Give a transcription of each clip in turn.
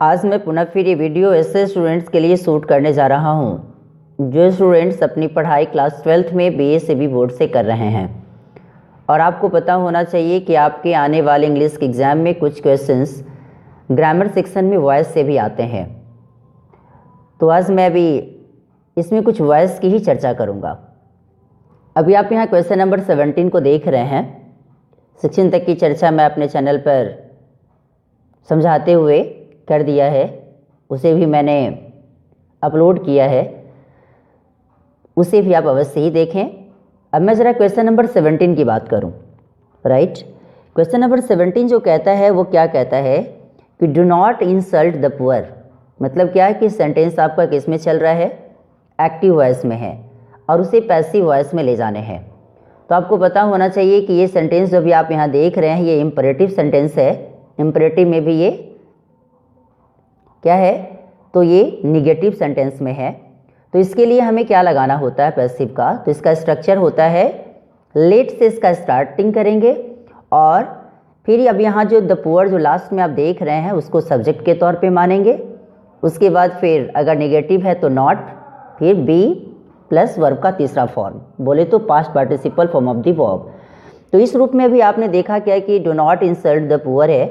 आज मैं पुनः फिर ये वीडियो ऐसे स्टूडेंट्स के लिए शूट करने जा रहा हूँ जो स्टूडेंट्स अपनी पढ़ाई क्लास 12th में बीए से भी बोर्ड से कर रहे हैं। और आपको पता होना चाहिए कि आपके आने वाले इंग्लिश के एग्ज़ाम में कुछ क्वेश्चंस ग्रामर सेक्शन में वॉइस से भी आते हैं। तो आज मैं अभी इसमें कुछ वॉइस की ही चर्चा करूँगा। अभी आप यहाँ क्वेश्चन नंबर 17 को देख रहे हैं। 16 तक की चर्चा मैं अपने चैनल पर समझाते हुए कर दिया है, उसे भी मैंने अपलोड किया है, उसे भी आप अवश्य ही देखें। अब मैं ज़रा क्वेश्चन नंबर 17 की बात करूं। राइट, क्वेश्चन नंबर 17 जो कहता है वो क्या कहता है कि do not insult the poor. मतलब क्या है कि सेंटेंस आपका किस में चल रहा है, एक्टिव वॉइस में है और उसे पैसिव वॉइस में ले जाने हैं। तो आपको पता होना चाहिए कि ये सेंटेंस जो भी आप यहाँ देख रहे हैं ये इम्परेटिव सेंटेंस है। इम्परेटिव में भी ये क्या है, तो ये निगेटिव सेंटेंस में है। तो इसके लिए हमें क्या लगाना होता है पैसिव का, तो इसका स्ट्रक्चर होता है लेट से इसका स्टार्टिंग करेंगे और फिर अब यहाँ जो द पुअर जो लास्ट में आप देख रहे हैं उसको सब्जेक्ट के तौर पे मानेंगे। उसके बाद फिर अगर निगेटिव है तो नॉट, फिर बी प्लस वर्ब का तीसरा फॉर्म, बोले तो past participle form of the verb. तो इस रूप में भी आपने देखा क्या कि do not insult the poor है,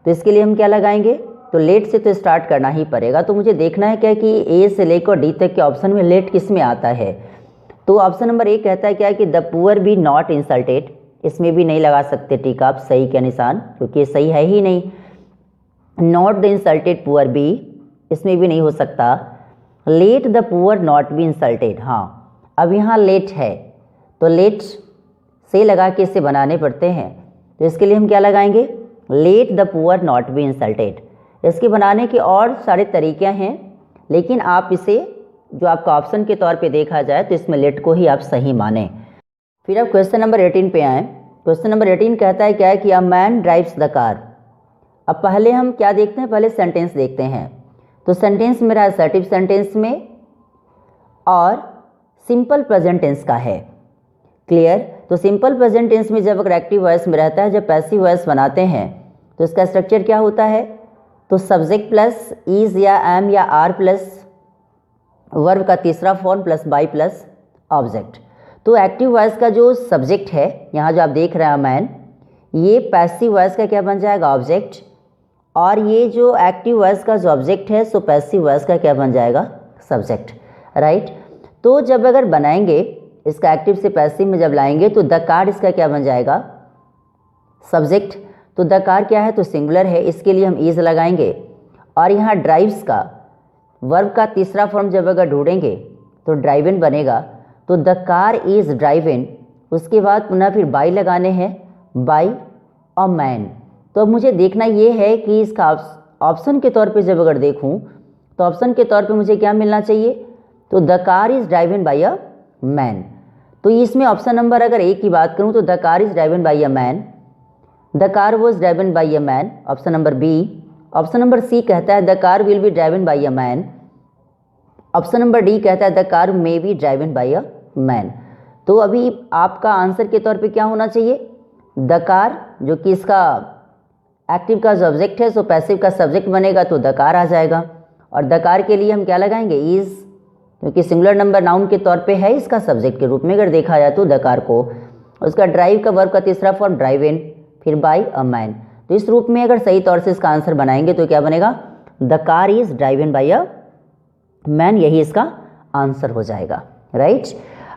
तो इसके लिए हम क्या लगाएंगे, तो लेट से तो स्टार्ट करना ही पड़ेगा। तो मुझे देखना है क्या कि ए से लेकर डी तक के ऑप्शन में लेट किस में आता है। तो ऑप्शन नंबर ए कहता है क्या कि the poor be not insulted, इसमें भी नहीं लगा सकते टिक आप सही के निशान, क्योंकि ये सही है ही नहीं। Not the insulted poor be, इसमें भी नहीं हो सकता। Let the poor not be insulted, हाँ अब यहाँ लेट है तो लेट से लगा के इसे बनाने पड़ते हैं। तो इसके लिए हम क्या लगाएंगे, let the poor not be insulted. इसके बनाने के और सारे तरीके हैं, लेकिन आप इसे जो आपका ऑप्शन के तौर पे देखा जाए तो इसमें लेट को ही आप सही माने। फिर अब क्वेश्चन नंबर 18 पे आए। क्वेश्चन नंबर 18 कहता है क्या है कि a man drives the car. अब पहले हम क्या देखते हैं, पहले सेंटेंस देखते हैं। तो सेंटेंस मेरा असर्टिव सेंटेंस में और सिंपल प्रेजेंट टेंस का है। क्लियर, तो सिंपल प्रेजेंट टेंस में जब अगर एक्टिव वॉइस में रहता है, जब पैसिव वॉइस बनाते हैं तो इसका स्ट्रक्चर क्या होता है, तो सब्जेक्ट प्लस इज या एम या आर प्लस वर्ब का तीसरा form plus by plus object. तो एक्टिव वॉइस का जो सब्जेक्ट है यहाँ जो आप देख रहे हैं मैन, ये पैसिव वॉइस का क्या बन जाएगा, ऑब्जेक्ट। और ये जो एक्टिव वॉइस का जो ऑब्जेक्ट है सो पैसिव वॉइस का क्या बन जाएगा, सब्जेक्ट। राइट, तो जब अगर बनाएंगे इसका एक्टिव से पैसिव में जब लाएंगे तो द कार इसका क्या बन जाएगा, सब्जेक्ट। तो द कार क्या है, तो सिंगुलर है, इसके लिए हम इज लगाएंगे। और यहाँ ड्राइव्स का वर्ब का तीसरा फॉर्म जब अगर ढूंढेंगे तो ड्राइव इन बनेगा। तो द कार इज ड्राइव इन, उसके बाद पुनः फिर बाई लगाने हैं, बाई और मैन। तो अब मुझे देखना ये है कि इसका ऑप्शन के तौर पे जब अगर देखूं तो ऑप्शन के तौर पे मुझे क्या मिलना चाहिए, तो the car is driven by a man. तो इसमें ऑप्शन नंबर अगर ए की बात करूं तो the car is driven by a man, the car was driven by a man, option number B. Option number C कहता है the car will be driven by a man. Option number D कहता है the car may be driven by a man. तो अभी आपका answer के तौर पे क्या होना चाहिए, द कार जो कि इसका एक्टिव का जो ऑब्जेक्ट है सो पैसिव का सब्जेक्ट बनेगा तो द कार आ जाएगा। और द कार के लिए हम क्या लगाएंगे, इज, क्योंकि सिंगुलर नंबर नाउन के तौर पे है इसका सब्जेक्ट के रूप में अगर देखा जाए तो द कार को। उसका ड्राइव का वर्ब का तीसरा फॉर्म ड्राइव इन, फिर बाई अ मैन। तो इस रूप में अगर सही तौर से इसका आंसर बनाएंगे तो क्या बनेगा, the car is driven by a man, यही इसका आंसर हो जाएगा। राइट,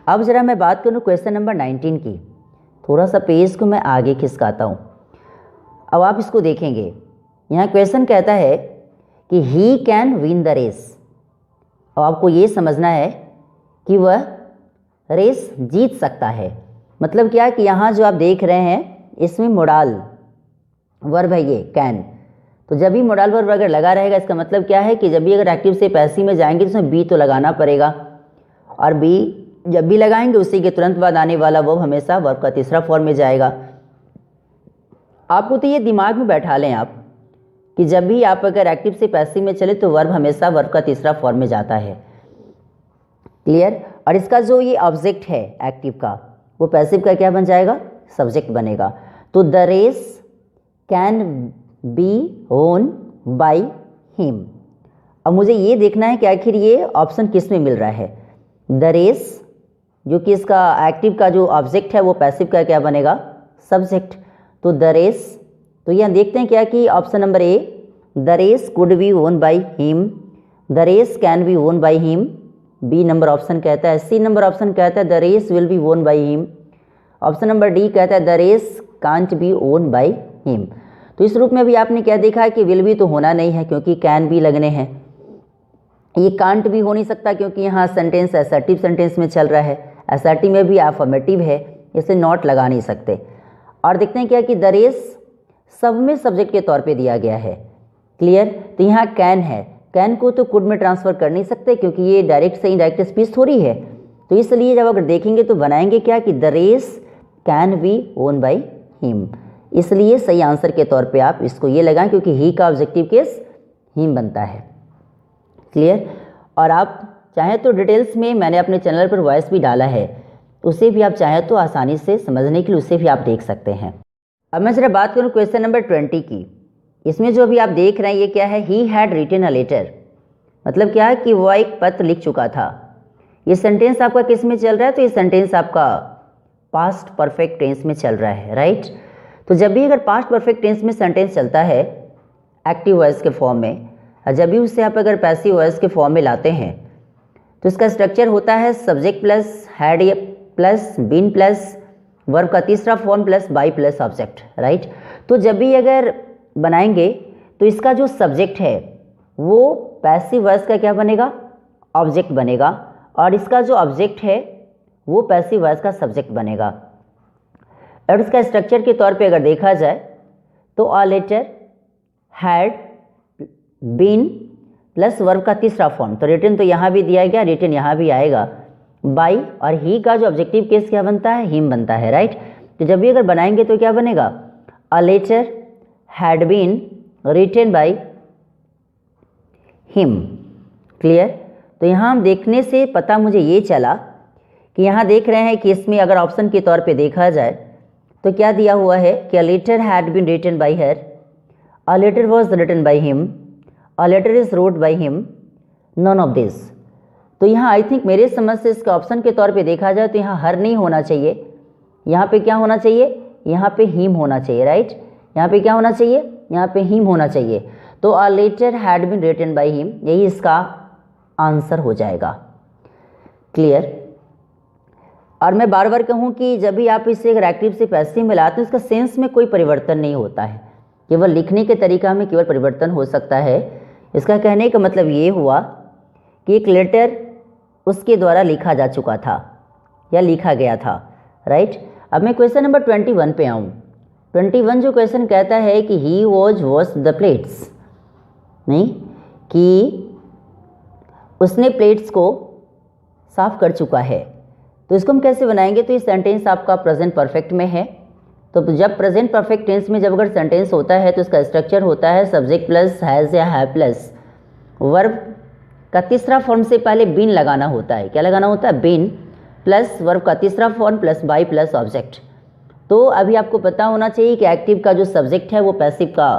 अब जरा मैं बात करूं क्वेश्चन नंबर 19 की। थोड़ा सा पेज को मैं आगे खिसकाता हूं। अब आप इसको देखेंगे, यहाँ क्वेश्चन कहता है कि he can win the race. अब आपको ये समझना है कि वह रेस जीत सकता है। मतलब क्या कि यहाँ जो आप देख रहे हैं इसमें मोडाल वर्ब है ये कैन। तो जब भी मोडाल वर्ब अगर लगा रहेगा इसका मतलब क्या है कि जब भी अगर एक्टिव से पैसिव में जाएंगे तो उसमें बी तो लगाना पड़ेगा। और बी जब भी लगाएंगे उसी के तुरंत बाद आने वाला वर्ब हमेशा वर्ब का तीसरा फॉर्म में जाएगा। आपको तो ये दिमाग में बैठा लें आप कि जब भी आप अगर एक्टिव से पैसिव में चले तो वर्ब हमेशा वर्ब का तीसरा फॉर्म में जाता है। क्लियर, और इसका जो ये ऑब्जेक्ट है एक्टिव का वो पैसिव का क्या बन जाएगा, सब्जेक्ट बनेगा। तो the race can be won by him. अब मुझे ये देखना है कि आखिर ये ऑप्शन किस में मिल रहा है। द रेस जो कि इसका एक्टिव का जो ऑब्जेक्ट है वो पैसिव का क्या बनेगा, सब्जेक्ट। तो द रेस, तो यहाँ देखते हैं क्या कि option number A, the race could be won by him, the race can be won by him, B number option कहता है। सी नंबर ऑप्शन कहता है the race will be won by him. Option number D कहता है the race can't be won by him. तो इस रूप में भी आपने क्या देखा है कि विल भी तो होना नहीं है क्योंकि कैन भी लगने हैं, ये कांट भी हो नहीं सकता क्योंकि यहाँ सेंटेंस असर्टिव सेंटेंस में चल रहा है, असर्टिव में भी अफर्मेटिव है, इसे नॉट लगा नहीं सकते। और देखते हैं क्या कि द रेस सब में सब्जेक्ट के तौर पे दिया गया है, क्लियर। तो यहाँ कैन है, कैन को तो कुड में ट्रांसफर कर नहीं सकते क्योंकि ये डायरेक्ट से इनडायरेक्ट स्पीच थोड़ी है। तो इसलिए जब अगर देखेंगे तो बनाएंगे क्या कि the race can be won by him, इसलिए सही आंसर के तौर पे आप इसको ये लगाएं क्योंकि ही का ऑब्जेक्टिव केस हिम बनता है, क्लियर। और आप चाहें तो डिटेल्स में मैंने अपने चैनल पर वॉइस भी डाला है, उसे भी आप चाहें तो आसानी से समझने के लिए उसे भी आप देख सकते हैं। अब मैं जरा बात करूं क्वेश्चन नंबर 20 की। इसमें जो अभी आप देख रहे हैं ये क्या है, he had written a letter, मतलब क्या है कि वह एक पत्र लिख चुका था। ये सेंटेंस आपका किस में चल रहा है, तो ये सेंटेंस आपका पास्ट परफेक्ट टेंस में चल रहा है, राइट। तो जब भी अगर पास्ट परफेक्ट टेंस में सेंटेंस चलता है एक्टिव वॉइस के फॉर्म में, और जब भी उससे आप अगर पैसिव वॉइस के फॉर्म में लाते हैं तो इसका स्ट्रक्चर होता है subject plus had plus been plus verb का तीसरा form plus by plus object, right. तो जब भी अगर बनाएंगे तो इसका जो सब्जेक्ट है वो पैसिव वॉइस का क्या बनेगा, ऑब्जेक्ट बनेगा, और इसका जो ऑब्जेक्ट है वो पैसिव वॉइस का सब्जेक्ट बनेगा। और इसका स्ट्रक्चर के तौर पे अगर देखा जाए तो a letter had been plus verb का तीसरा फॉर्म, तो रिटन तो यहाँ भी दिया गया, रिटन यहाँ भी आएगा, बाई और ही का जो ऑब्जेक्टिव केस क्या बनता है, हिम बनता है, राइट। तो जब भी अगर बनाएंगे तो क्या बनेगा, a letter had been written by him, clear. तो यहाँ हम देखने से पता मुझे ये चला कि यहाँ देख रहे हैं कि इसमें अगर ऑप्शन के तौर पे देखा जाए तो क्या दिया हुआ है कि a letter had been written by her, a letter was written by him, a letter is wrote by him, none of this. तो यहाँ आई थिंक मेरे समझ से इसका ऑप्शन के तौर पे देखा जाए तो यहाँ हर नहीं होना चाहिए, यहाँ पे क्या होना चाहिए, यहाँ पे हिम होना चाहिए, राइट। यहाँ पे क्या होना चाहिए, यहाँ पे हिम होना चाहिए। तो a letter had been written by him, यही इसका आंसर हो जाएगा, क्लियर। और मैं बार बार कहूँ कि जब भी आप इसे अगर एक्टिव से पैसिव में लाते हैं उसका सेंस में कोई परिवर्तन नहीं होता है, केवल लिखने के तरीका में केवल परिवर्तन हो सकता है। इसका कहने का मतलब ये हुआ कि एक लेटर उसके द्वारा लिखा जा चुका था या लिखा गया था, राइट। अब मैं क्वेश्चन नंबर 21 पे आऊँ। 21 जो क्वेश्चन कहता है कि ही वॉश द प्लेट्स, नहीं कि उसने प्लेट्स को साफ कर चुका है, तो इसको हम कैसे बनाएंगे। तो ये सेंटेंस आपका प्रेजेंट परफेक्ट में है, तो जब प्रेजेंट परफेक्ट टेंस में जब अगर सेंटेंस होता है तो इसका स्ट्रक्चर होता है सब्जेक्ट प्लस हैज़ या हैव प्लस वर्ब का तीसरा फॉर्म से पहले बीन लगाना होता है, क्या लगाना होता है, बीन प्लस वर्ब का तीसरा form plus by plus object. तो अभी आपको पता होना चाहिए कि एक्टिव का जो सब्जेक्ट है वो पैसिव का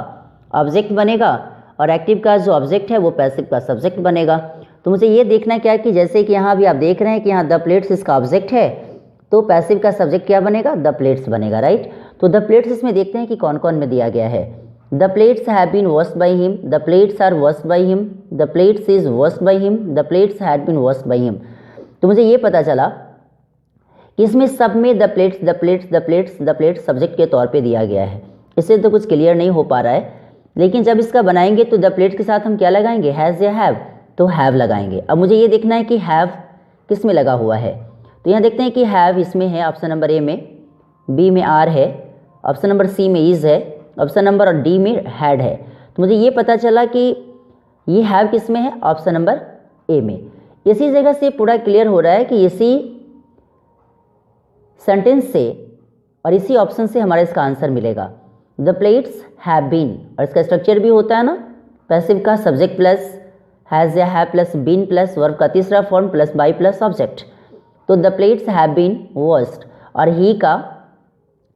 ऑब्जेक्ट बनेगा और एक्टिव का जो ऑब्जेक्ट है वो पैसिव का सब्जेक्ट बनेगा। तो मुझे ये देखना क्या है कि जैसे कि यहाँ भी आप देख रहे हैं कि यहाँ द प्लेट्स इसका ऑब्जेक्ट है तो पैसिव का सब्जेक्ट क्या बनेगा, द प्लेट्स बनेगा, राइट। तो द प्लेट्स इसमें देखते हैं कि कौन कौन में दिया गया है। The plates have been washed by him, the plates are washed by him, the plates is washed by him, the plates had been washed by him. तो मुझे ये पता चला कि इसमें सब में the plates the plates the plates the plates subject के तौर पे दिया गया है। इससे तो कुछ क्लियर नहीं हो पा रहा है, लेकिन जब इसका बनाएंगे तो द प्लेट्स के साथ हम क्या लगाएंगे, हैज़ या हैव, तो हैव लगाएंगे। अब मुझे ये देखना है कि हैव किस में लगा हुआ है, तो यहाँ देखते हैं कि हैव इसमें है ऑप्शन नंबर ए में, बी में आर है, ऑप्शन नंबर सी में इज़ है, ऑप्शन नंबर डी में हैड है। तो मुझे ये पता चला कि ये हैव किस में है, ऑप्शन नंबर ए में। इसी जगह से पूरा क्लियर हो रहा है कि इसी सेंटेंस से और इसी ऑप्शन से हमारा इसका आंसर मिलेगा। द प्लेट्स हैव बीन, और इसका स्ट्रक्चर भी होता है ना पैसिव का सब्जेक्ट प्लस हैज़ या have plus been plus verb का तीसरा form plus by plus object. तो the plates have been washed और ही का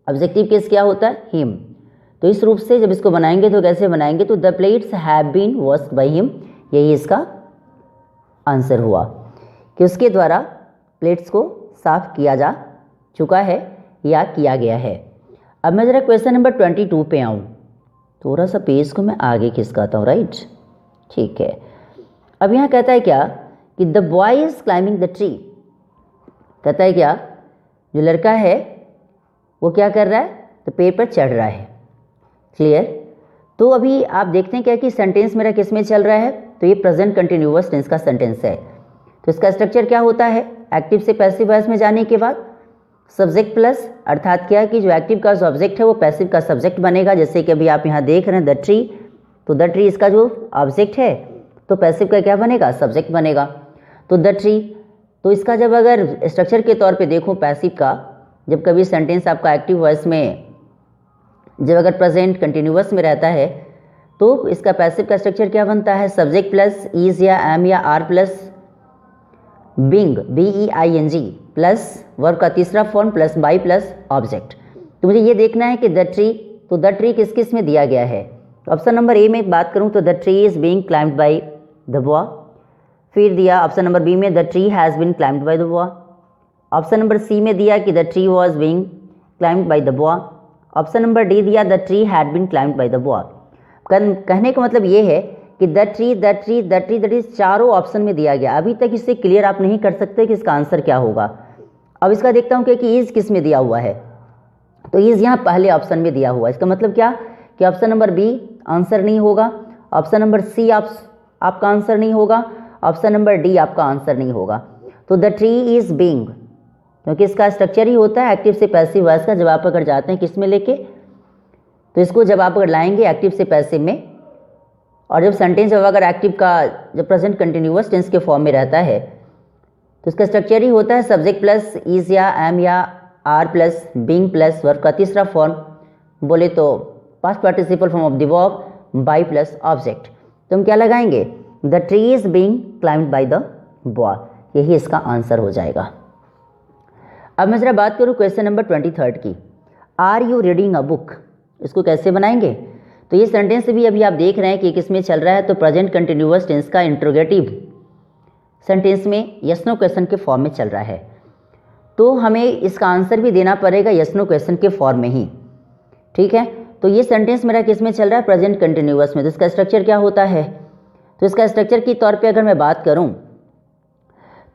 ऑब्जेक्टिव केस क्या होता है, हिम। तो इस रूप से जब इसको बनाएंगे तो कैसे बनाएंगे, तो the plates have been washed by him, यही इसका आंसर हुआ कि उसके द्वारा प्लेट्स को साफ किया जा चुका है या किया गया है। अब मैं ज़रा क्वेश्चन नंबर 22 पे आऊँ, थोड़ा सा पेज को मैं आगे खिसकाता हूँ, राइट, ठीक है। अब यहाँ कहता है क्या कि the boy is climbing the tree, कहता है क्या, जो लड़का है वो क्या कर रहा है, तो पेड़ पर चढ़ रहा है। क्लियर। तो अभी आप देखते हैं क्या कि सेंटेंस मेरा किस में चल रहा है, तो ये प्रेजेंट कंटिन्यूअस टेंस का सेंटेंस है। तो इसका स्ट्रक्चर क्या होता है, एक्टिव से पैसिव वॉइस में जाने के बाद सब्जेक्ट प्लस, अर्थात क्या कि जो एक्टिव का जो ऑब्जेक्ट है वो पैसिव का सब्जेक्ट बनेगा। जैसे कि अभी आप यहाँ देख रहे हैं द ट्री, तो द ट्री इसका जो ऑब्जेक्ट है तो पैसिव का क्या बनेगा, सब्जेक्ट बनेगा। तो द ट्री, तो इसका जब अगर स्ट्रक्चर के तौर पे देखो पैसिव का, जब कभी सेंटेंस आपका एक्टिव वॉइस में जब अगर प्रेजेंट कंटिन्यूअस में रहता है तो इसका पैसिव का स्ट्रक्चर क्या बनता है, सब्जेक्ट प्लस इज या एम या are plus being BEING plus verb का तीसरा form plus by plus object. तो मुझे ये देखना है कि द ट्री, तो द ट्री किस किस में दिया गया है। तो ऑप्शन नंबर ए में बात करूं तो the tree is being climbed by the boy. फिर दिया ऑप्शन नंबर बी में the tree has been climbed by the boy. Option number C में दिया कि the tree was being climbed by the boy. Option number D दिया the tree had been climbed by the boy. कहने का मतलब ये है कि the tree the tree the tree that is चारों ऑप्शन में दिया गया। अभी तक इससे क्लियर आप नहीं कर सकते कि इसका आंसर क्या होगा। अब इसका देखता हूँ कि इज किस में दिया हुआ है, तो इज यहाँ पहले ऑप्शन में दिया हुआ है। इसका मतलब क्या कि ऑप्शन नंबर बी आंसर नहीं होगा, ऑप्शन नंबर सी आपका आंसर नहीं होगा, ऑप्शन नंबर डी आपका आंसर नहीं होगा। तो द ट्री इज बीइंग, क्योंकि इसका स्ट्रक्चर ही होता है एक्टिव से पैसिव वॉइस का। जब आप अगर जाते हैं किस में लेके, तो इसको जब आप अगर लाएंगे एक्टिव से पैसिव में, और जब सेंटेंस जब अगर एक्टिव का जब प्रेजेंट कंटिन्यूअस टेंस के फॉर्म में रहता है तो इसका स्ट्रक्चर ही होता है सब्जेक्ट प्लस इज या एम या are plus being plus verb का तीसरा फॉर्म, बोले तो past participle form of the verb by plus object. तो हम क्या लगाएंगे, the tree is being climbed by the boy, यही इसका आंसर हो जाएगा। अब मैं जरा बात करूँ क्वेश्चन नंबर 23 की, are you reading a book, इसको कैसे बनाएंगे। तो ये सेंटेंस भी अभी आप देख रहे हैं कि किसमें चल रहा है, तो प्रेजेंट कंटिन्यूअस टेंस का इंट्रोगेटिव सेंटेंस में यस नो क्वेश्चन के फॉर्म में चल रहा है। तो हमें इसका आंसर भी देना पड़ेगा यस नो क्वेश्चन के फॉर्म में ही, ठीक है। तो ये सेंटेंस मेरा किस में चल रहा है, प्रेजेंट कंटिन्यूअस में। तो इसका स्ट्रक्चर क्या होता है, तो इसका स्ट्रक्चर के तौर पर अगर मैं बात करूँ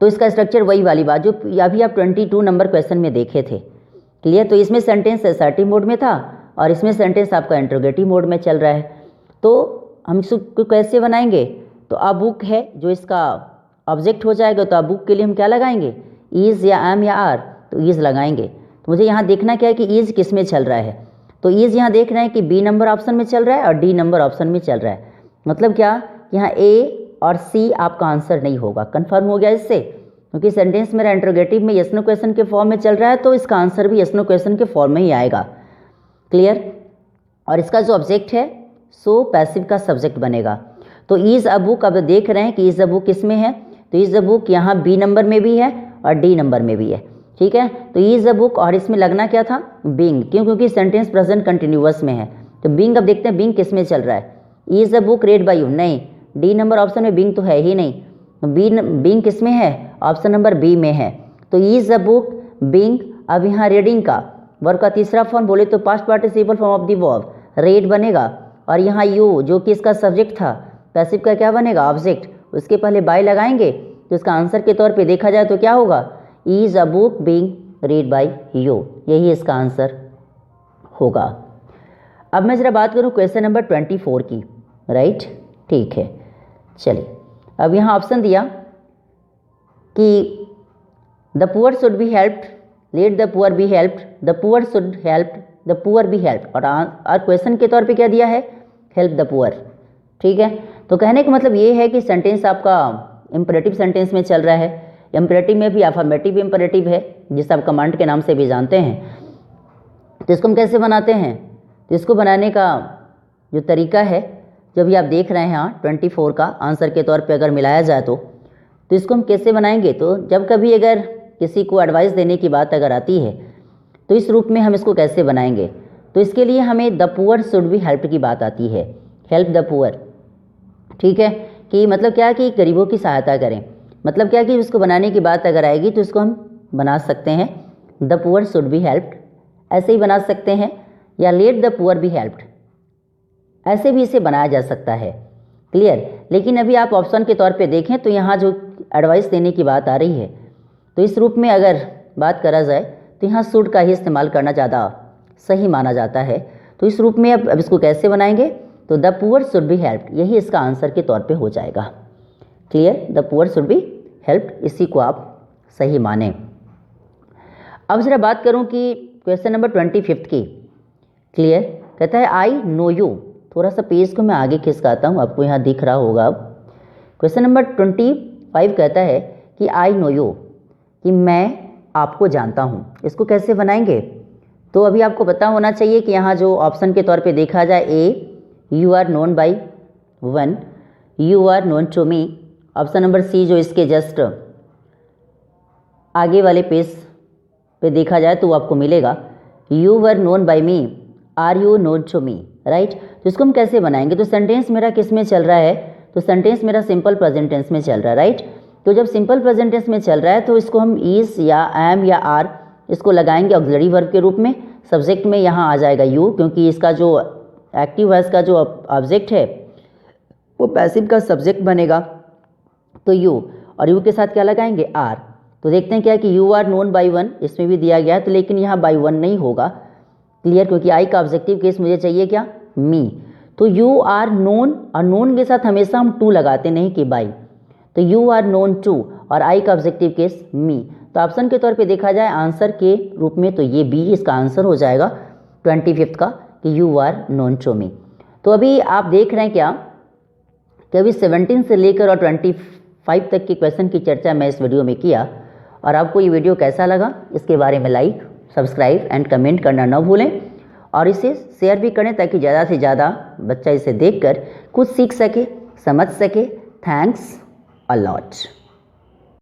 तो इसका स्ट्रक्चर वही वाली बात जो अभी आप 22 नंबर क्वेश्चन में देखे थे। क्लियर। तो इसमें सेंटेंस असर्टिव मोड में था और इसमें सेंटेंस आपका इंट्रोगेटिव मोड में चल रहा है। तो हम इसको कैसे बनाएंगे, तो अ बुक है जो इसका ऑब्जेक्ट हो जाएगा, तो अ बुक के लिए हम क्या लगाएंगे, इज या एम या आर, तो इज लगाएंगे। तो मुझे यहाँ देखना क्या है कि इज किस में चल रहा है, तो इज यहाँ देख रहे हैं कि बी नंबर ऑप्शन में चल रहा है और डी नंबर ऑप्शन में चल रहा है। मतलब क्या, यहाँ ए और सी आपका आंसर नहीं होगा। कंफर्म हो गया इससे, क्योंकि सेंटेंस मेरा इंट्रोगेटिव में यस नो क्वेश्चन के फॉर्म में चल रहा है, तो इसका आंसर भी यस नो क्वेश्चन के फॉर्म में ही आएगा। क्लियर। और इसका जो ऑब्जेक्ट है सो पैसिव का सब्जेक्ट बनेगा। तो इज अ बुक, अब देख रहे हैं कि इज अ बुक किस में है, तो इज अ बुक यहाँ बी नंबर में भी है और डी नंबर में भी है, ठीक है। तो इज अ बुक और इसमें लगना क्या था, बीइंग, क्यों, क्योंकि सेंटेंस प्रेजेंट कंटिन्यूअस में है। तो बीइंग, अब देखते हैं बीइंग किस में चल रहा है, is a book read by you, नहीं, डी नंबर ऑप्शन में बीइंग तो है ही नहीं। बीइंग किस में है, ऑप्शन नंबर बी में है। तो इज अ बुक बीइंग, अब यहाँ रीडिंग का वर्ब का तीसरा फॉर्म बोले तो past participle form of the verb red बनेगा, और यहाँ यू जो कि इसका सब्जेक्ट था, पैसिव का क्या बनेगा, ऑब्जेक्ट, उसके पहले बाय लगाएंगे। तो इसका आंसर के तौर पे देखा जाए तो क्या होगा, is a book being read by you, यही इसका आंसर होगा। अब मैं जरा बात करूँ क्वेश्चन नंबर 24 की, राइट, ठीक है। चलिए, अब यहाँ ऑप्शन दिया कि the poor should be helped, late the poor be helped, the poor should helped, the poor be helped, और क्वेश्चन के तौर पे क्या दिया है, हेल्प द पुअर, ठीक है। तो कहने का मतलब ये है कि सेंटेंस आपका इंपरेटिव सेंटेंस में चल रहा है। इंपरेटिव में भी अफर्मेटिव इंपरेटिव है, जिसे आप कमांड के नाम से भी जानते हैं। तो इसको हम कैसे बनाते हैं, तो इसको बनाने का जो तरीका है, जो भी आप देख रहे हैं यहाँ 24 का आंसर के तौर पे अगर मिलाया जाए तो इसको हम कैसे बनाएंगे, तो जब कभी अगर किसी को एडवाइस देने की बात अगर आती है तो इस रूप में हम इसको कैसे बनाएंगे। तो इसके लिए हमें the poor should be helped की बात आती है, हेल्प द पुअर। ठीक है, कि मतलब क्या कि गरीबों की सहायता करें, मतलब क्या कि उसको बनाने की बात अगर आएगी तो इसको हम बना सकते हैं the poor should be helped, ऐसे ही बना सकते हैं, या late the poor be helped, ऐसे भी इसे बनाया जा सकता है। क्लियर। लेकिन अभी आप ऑप्शन के तौर पे देखें तो यहाँ जो एडवाइस देने की बात आ रही है, तो इस रूप में अगर बात करा जाए तो यहाँ शुड का ही इस्तेमाल करना ज़्यादा सही माना जाता है। तो इस रूप में अब इसको कैसे बनाएंगे, तो the poor should be helped, यही इसका आंसर के तौर पे हो जाएगा। Clear, the poor should be helped, इसी को आप सही माने। अब जरा बात करूं कि क्वेश्चन नंबर 25 की। क्लियर, कहता है आई नो यू, थोड़ा सा पेज को मैं आगे खिसकाता हूं, आपको यहाँ दिख रहा होगा। अब क्वेश्चन नंबर 25 कहता है कि आई नो यू, कि मैं आपको जानता हूं। इसको कैसे बनाएंगे, तो अभी आपको पता होना चाहिए कि यहाँ जो ऑप्शन के तौर पे देखा जाए, A you are known by 1, you are known to me. Option number C जो इसके जस्ट आगे वाले पेज पे देखा जाए तो वो आपको मिलेगा you were known by me, are you known to me, right. तो इसको हम कैसे बनाएंगे, तो सेंटेंस मेरा किस में चल रहा है, तो सेंटेंस मेरा सिंपल प्रेजेंट टेंस में चल रहा है, राइट। तो जब सिंपल प्रेजेंट टेंस में चल रहा है तो इसको हम इज या एम या आर इसको लगाएंगे ऑक्सिलरी वर्ब के रूप में। सब्जेक्ट में यहाँ आ जाएगा यू, क्योंकि इसका जो एक्टिव वॉइस का जो ऑब्जेक्ट है वो पैसिव का सब्जेक्ट बनेगा, तो यू, और यू के साथ क्या लगाएंगे, आर। तो देखते हैं क्या कि यू आर नोन बाई 1 इसमें भी दिया गया है, तो लेकिन यहाँ बाई 1 नहीं होगा। क्लियर, क्योंकि आई का ऑब्जेक्टिव केस मुझे चाहिए क्या, मी। तो यू आर नोन, और नोन के साथ हमेशा हम टू लगाते नहीं कि बाई, तो यू आर नोन टू, और आई का ऑब्जेक्टिव केस मी। तो ऑप्शन के तौर पे देखा जाए आंसर के रूप में तो ये बी इसका आंसर हो जाएगा 25 का, कि you are known to me. तो अभी आप देख रहे हैं क्या कि अभी 17 से लेकर और 25 तक के क्वेश्चन की चर्चा मैं इस वीडियो में किया, और आपको ये वीडियो कैसा लगा इसके बारे में लाइक, सब्सक्राइब एंड कमेंट करना न भूलें, और इसे शेयर भी करें ताकि ज़्यादा से ज़्यादा बच्चा इसे देखकर कुछ सीख सके, समझ सके। Thanks a lot.